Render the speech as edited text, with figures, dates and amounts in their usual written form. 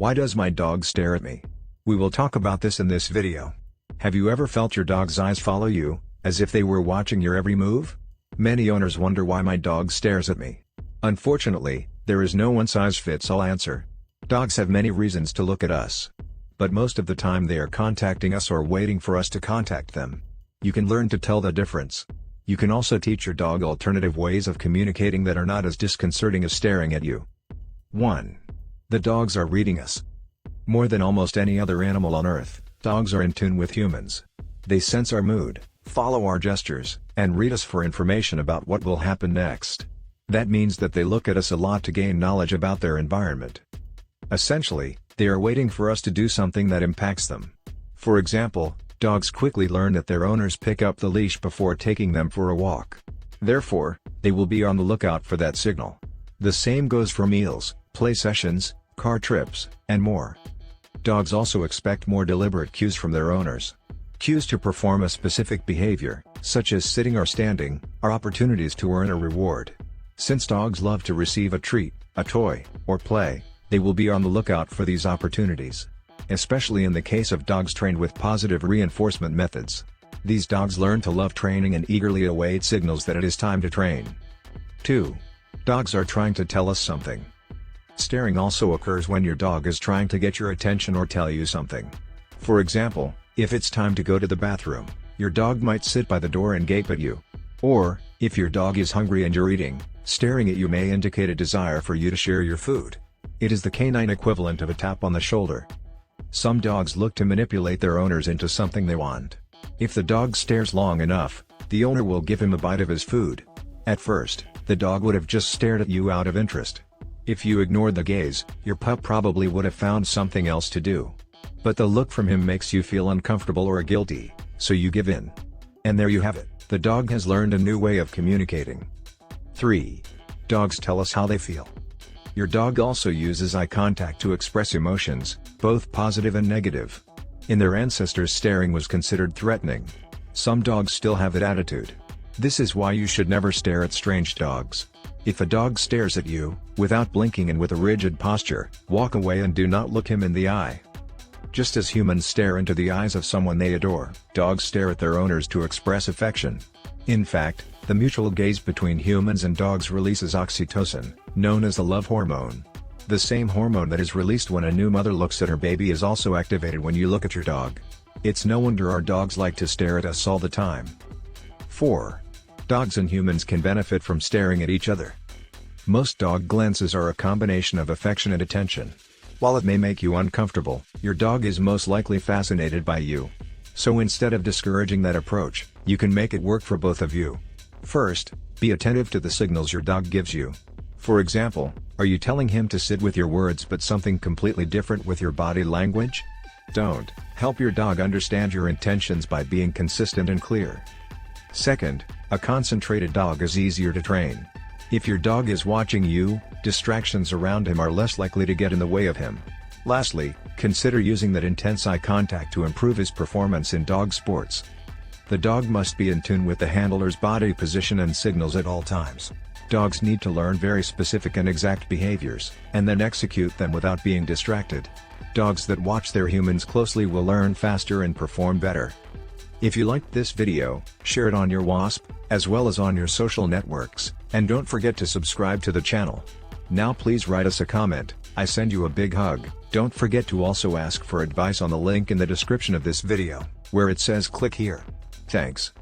Why does my dog stare at me? We will talk about this in this video. Have you ever felt your dog's eyes follow you, as if they were watching your every move? Many owners wonder why my dog stares at me. Unfortunately, there is no one-size-fits-all answer. Dogs have many reasons to look at us. But most of the time they are contacting us or waiting for us to contact them. You can learn to tell the difference. You can also teach your dog alternative ways of communicating that are not as disconcerting as staring at you. 1. The dogs are reading us. More than almost any other animal on Earth, dogs are in tune with humans. They sense our mood, follow our gestures, and read us for information about what will happen next. That means that they look at us a lot to gain knowledge about their environment. Essentially, they are waiting for us to do something that impacts them. For example, dogs quickly learn that their owners pick up the leash before taking them for a walk. Therefore, they will be on the lookout for that signal. The same goes for meals, play sessions, car trips, and more. Dogs also expect more deliberate cues from their owners. Cues to perform a specific behavior, such as sitting or standing, are opportunities to earn a reward. Since dogs love to receive a treat, a toy, or play, they will be on the lookout for these opportunities. Especially in the case of dogs trained with positive reinforcement methods. These dogs learn to love training and eagerly await signals that it is time to train. 2. Dogs are trying to tell us something. Staring also occurs when your dog is trying to get your attention or tell you something. For example, if it's time to go to the bathroom, your dog might sit by the door and gape at you. Or, if your dog is hungry and you're eating, staring at you may indicate a desire for you to share your food. It is the canine equivalent of a tap on the shoulder. Some dogs look to manipulate their owners into something they want. If the dog stares long enough, the owner will give him a bite of his food. At first, the dog would have just stared at you out of interest. If you ignored the gaze, your pup probably would have found something else to do. But the look from him makes you feel uncomfortable or guilty, so you give in. And there you have it, the dog has learned a new way of communicating. 3. Dogs tell us how they feel. Your dog also uses eye contact to express emotions, both positive and negative. In their ancestors, staring was considered threatening. Some dogs still have that attitude. This is why you should never stare at strange dogs. If a dog stares at you, without blinking and with a rigid posture, walk away and do not look him in the eye. Just as humans stare into the eyes of someone they adore, dogs stare at their owners to express affection. In fact, the mutual gaze between humans and dogs releases oxytocin, known as the love hormone. The same hormone that is released when a new mother looks at her baby is also activated when you look at your dog. It's no wonder our dogs like to stare at us all the time. 4. Dogs and humans can benefit from staring at each other. Most dog glances are a combination of affection and attention. While it may make you uncomfortable, your dog is most likely fascinated by you. So instead of discouraging that approach, you can make it work for both of you. First, be attentive to the signals your dog gives you. For example, are you telling him to sit with your words but something completely different with your body language? Don't. Help your dog understand your intentions by being consistent and clear. Second, a concentrated dog is easier to train. If your dog is watching you, distractions around him are less likely to get in the way of him. Lastly, consider using that intense eye contact to improve his performance in dog sports. The dog must be in tune with the handler's body position and signals at all times. Dogs need to learn very specific and exact behaviors, and then execute them without being distracted. Dogs that watch their humans closely will learn faster and perform better. If you liked this video, share it on your WASP, as well as on your social networks, and don't forget to subscribe to the channel. Now please write us a comment. I send you a big hug. Don't forget to also ask for advice on the link in the description of this video, where it says click here. Thanks.